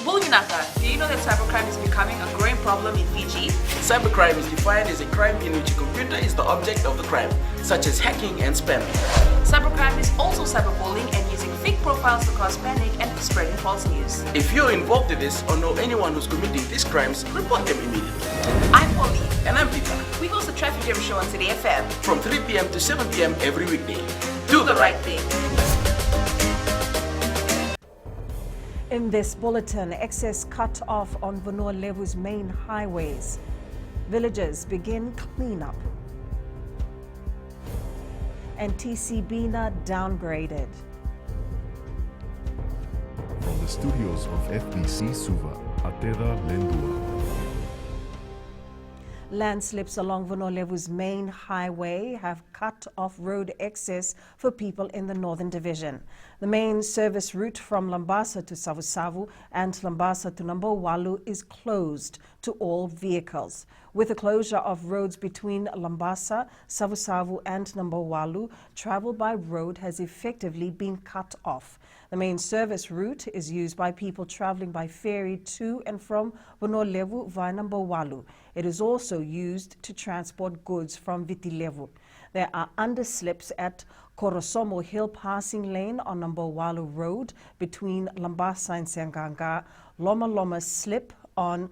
Bulginaka, do you know that cybercrime is becoming a growing problem in Fiji? Cybercrime is defined as a crime in which a computer is the object of the crime, such as hacking and spamming. Cybercrime is also cyberbullying and using fake profiles to cause panic and spreading false news. If you're involved in this or know anyone who's committing these crimes, report them immediately. I'm Polly. And I'm Peter. We host the Traffic Jam Show on City FM. From 3 p.m. to 7 p.m. every weekday. Do the right thing. In this bulletin, excess cut off on Vanua Levu's main highways. Villagers begin cleanup. And TC Bina downgraded. From the studios of FBC Suva, Ateda Lendua. Landslips along Vanua Levu's main highway have cut off road access for people in the Northern Division. The main service route from Lambasa to Savusavu and Lambasa to Nambowalu is closed to all vehicles. With the closure of roads between Lambasa, Savusavu and Nambowalu, travel by road has effectively been cut off. The main service route is used by people traveling by ferry to and from Vanua Levu via Nambowalu. It is also used to transport goods from Viti Levu. There are underslips at Korosomo Hill Passing Lane on Nambowalu Road between Lambasa and Sanganga, Loma Loma Slip-on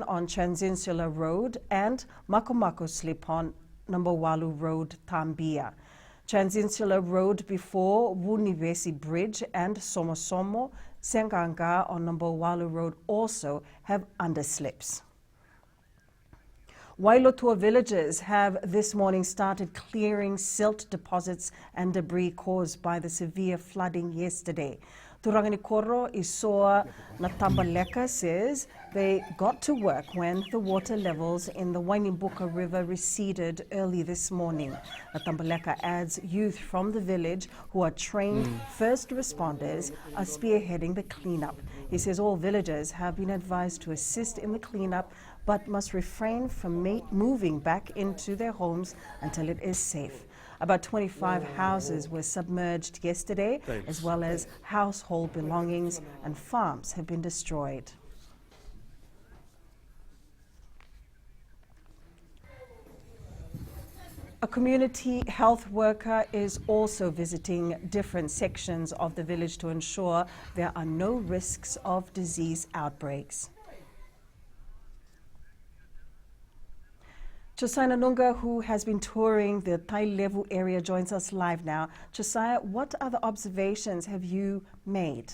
on Transinsular Road, and Makomako Slip-on Nambowalu Road, Tambia. Transinsular Road before Wunivesi Bridge and Somosomo, Sanganga on Nambowalu Road also have underslips. Wailotua villagers have this morning started clearing silt deposits and debris caused by the severe flooding yesterday. Turanganikoro Isoa Natambaleka says they got to work when the water levels in the Wainimbuka River receded early this morning. Natambaleka adds youth from the village who are trained first responders are spearheading the cleanup. He says all villagers have been advised to assist in the cleanup but must refrain from moving back into their homes until it is safe. About 25 houses were submerged yesterday, as well as household belongings, and farms have been destroyed. A community health worker is also visiting different sections of the village to ensure there are no risks of disease outbreaks. Josiah Nunga, who has been touring the Tai Levu area, joins us live now. Josiah, what other observations have you made?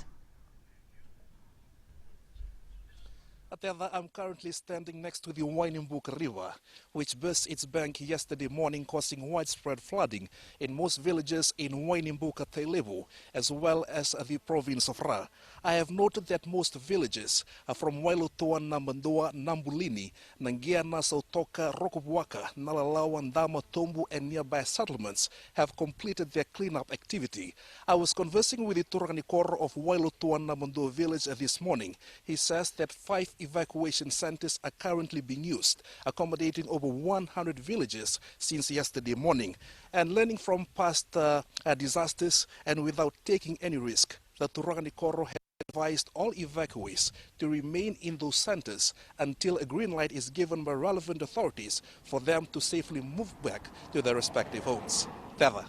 I'm currently standing next to the Wainimbuka River, which burst its bank yesterday morning, causing widespread flooding in most villages in Wainimbuka Tai Levu, as well as the province of Ra. I have noted that most villages from Wailotoa, Namandoa, Nambulini, Nangia, Nassau, Toka, Rokobuaka, Nalalawan, Dama, Tombu, and nearby settlements have completed their cleanup activity. I was conversing with the Turanganikoro of Wailotoa, Namandoa village this morning. He says that 5 evacuation centers are currently being used, accommodating over 100 villages since yesterday morning. And learning from past disasters and without taking any risk, the Turanganikoro has advised all evacuees to remain in those centers until a green light is given by relevant authorities for them to safely move back to their respective homes. Teva.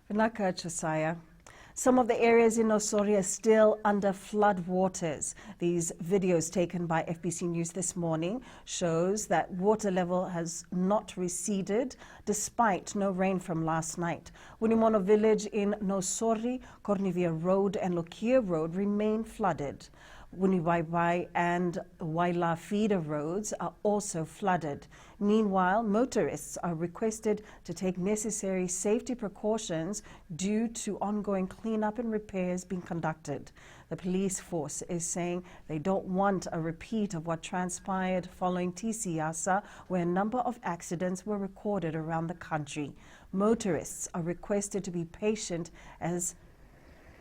Vinaka, Josiah. Some of the areas in Nosori are still under flood waters. These videos taken by FBC News this morning shows that water level has not receded despite no rain from last night. Winimono village in Nosori, Cornivia Road and Lokia Road remain flooded. Wuniwaiwai and Waila feeder roads are also flooded. Meanwhile, motorists are requested to take necessary safety precautions due to ongoing cleanup and repairs being conducted. The police force is saying they don't want a repeat of what transpired following TCASA, where a number of accidents were recorded around the country. Motorists are requested to be patient as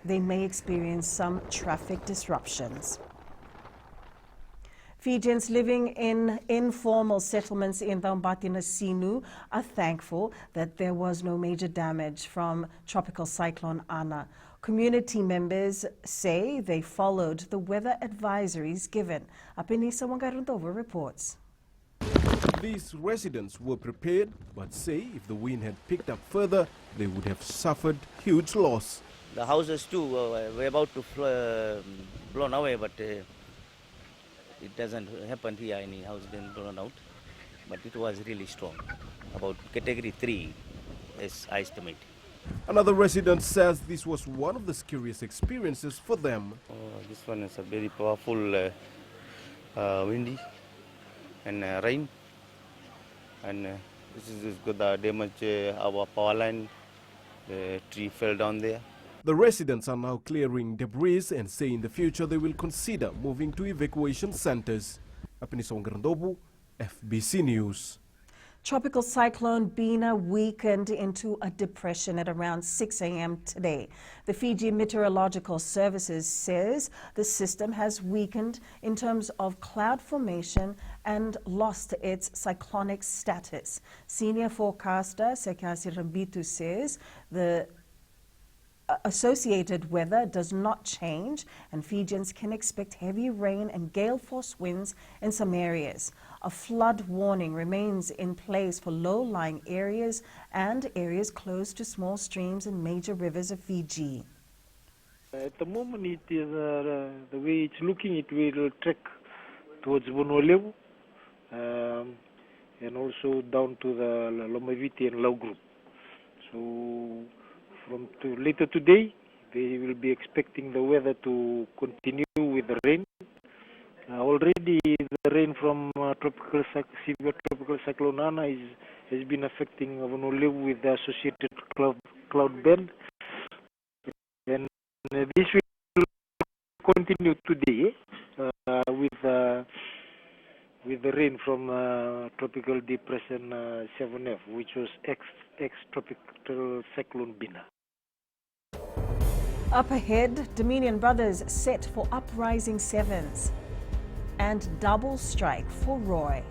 they may experience some traffic disruptions. Fijians living in informal settlements in the Umbati Nasinu are thankful that there was no major damage from Tropical Cyclone Ana. Community members say they followed the weather advisories given. Apinisa Wangarundova reports. These residents were prepared, but say if the wind had picked up further, they would have suffered huge loss. The houses too were about to blown away, but it doesn't happen here. Any house been blown out, but it was really strong, about category 3, as I estimate. Another resident says this was one of the scariest experiences for them. This one is a very powerful windy and rain, and this is good damage our power line. The tree fell down there. The residents are now clearing debris and say in the future they will consider moving to evacuation centers. Apinisa Wangarundova, FBC News. Tropical cyclone Bina weakened into a depression at around 6 a.m. today. The Fiji Meteorological Services says the system has weakened in terms of cloud formation and lost its cyclonic status. Senior forecaster Sekasi Rambitu says the associated weather does not change and Fijians can expect heavy rain and gale force winds in some areas. A flood warning remains in place for low-lying areas and areas close to small streams and major rivers of Fiji. At the moment, it is the way it's looking, it will trek towards Bonolevu and also down to the Lomaviti and Lau group. So from later today, they will be expecting the weather to continue with the rain. Already the rain from severe tropical cyclone Ana has been affecting Bonolevu with the associated cloud band. And this will continue today with the rain from tropical depression 7F, which was ex-tropical cyclone Bina. Up ahead, Dominion Brothers set for uprising sevens and double strike for Roy.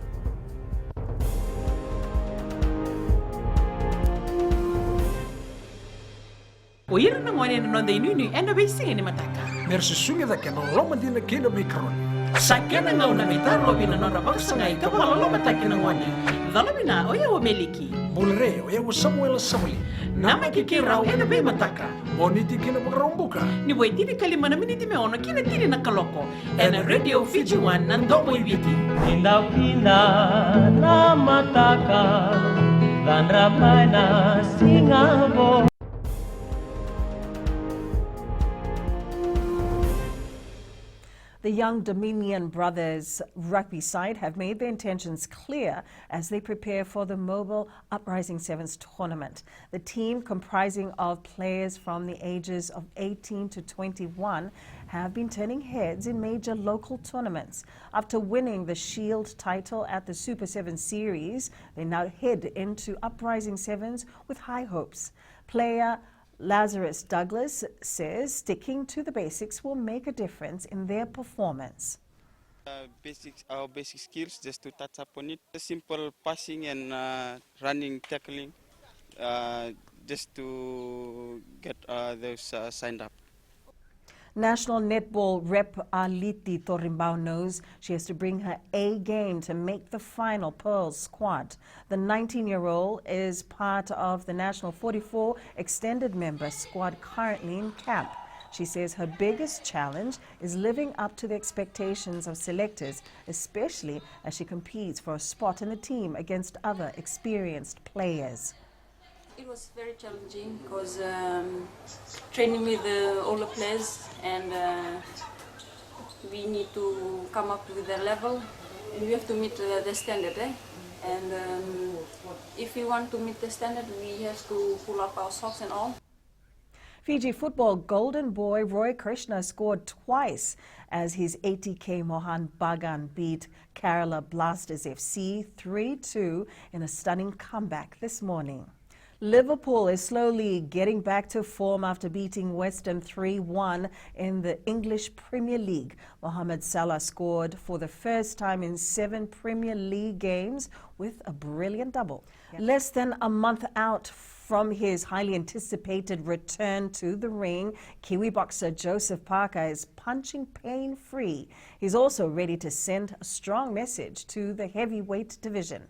Oira na ngone no de nini ena be singe ni mataka. Mersi sunga da kena loma dina kena mikron. Sakena ngau na mitar lo bina no rabang sangai ka pala lo mataki na ngone. Dala bina oya o meliki. Bulre o ya Samuel Samuli. Nama kikirau ena be mataka. Boniti kena magrombuka. Ni wai tiri kalima na miniti me ono kina tiri na kaloko. Ena radio Fiji One na ndomo ibiti. Indah pindah na mataka dan ramai na singabo. The young Dominion Brothers rugby side have made their intentions clear as they prepare for the Mobile Uprising Sevens tournament. The team, comprising of players from the ages of 18 to 21, have been turning heads in major local tournaments. After winning the Shield title at the Super 7 Series, they now head into Uprising Sevens with high hopes. Player Lazarus Douglas says sticking to the basics will make a difference in their performance. Our basic skills, just to touch upon it, simple passing and running, tackling, just to get those signed up. National Netball rep Aliti Torimbao knows she has to bring her A game to make the final Pearls squad. The 19-year-old is part of the National 44 extended member squad currently in camp. She says her biggest challenge is living up to the expectations of selectors, especially as she competes for a spot in the team against other experienced players. It was very challenging because training with all the players and we need to come up with their level and we have to meet the standard. And if we want to meet the standard, we have to pull up our socks and all. Fiji football golden boy Roy Krishna scored twice as his ATK Mohan Bagan beat Kerala Blasters FC 3-2 in a stunning comeback this morning. Liverpool is slowly getting back to form after beating West Ham 3-1 in the English Premier League. Mohamed Salah scored for the first time in 7 Premier League games with a brilliant double. Less than a month out From his highly anticipated return to the ring, Kiwi boxer Joseph Parker is punching pain-free. He's also ready to send a strong message to the heavyweight division.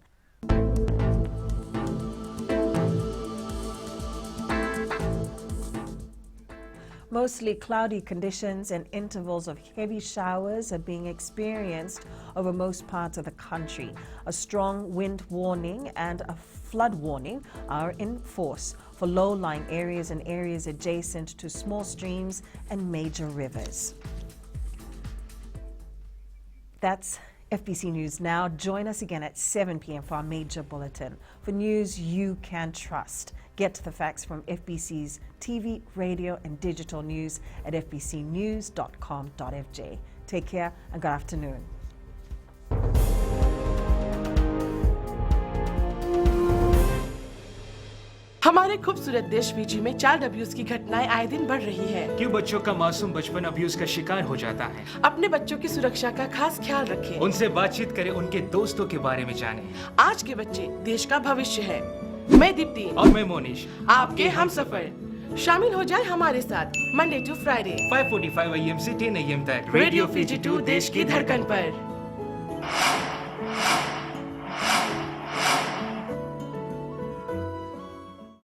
Mostly cloudy conditions and intervals of heavy showers are being experienced over most parts of the country. A strong wind warning and a flood warning are in force for low-lying areas and areas adjacent to small streams and major rivers. That's FBC News Now. Join us again at 7 p.m. for our major bulletin. For news you can trust. Get the facts from FBC's TV, radio and digital news at fbcnews.com.fj. Take care and good afternoon. हमारे खूबसूरत देश Fiji में child abuse की घटनाएं आए दिन बढ़ रही है। क्यों बच्चों का मासूम बचपन अब्यूज का शिकार हो जाता है? अपने बच्चों की सुरक्षा का खास ख्याल रखें। उनसे बातचीत करें, उनके दोस्तों के बारे में जानें। आज के बच्चे देश का भविष्य है। मैं दीप्ति और मैं मोनिश, आपके हमसफर। शामिल हो जाए हमारे साथ मंडे टू फ्राइडे 5:45 AM से 10 AM तक रेडियो फिजी 2 देश की धड़कन पर।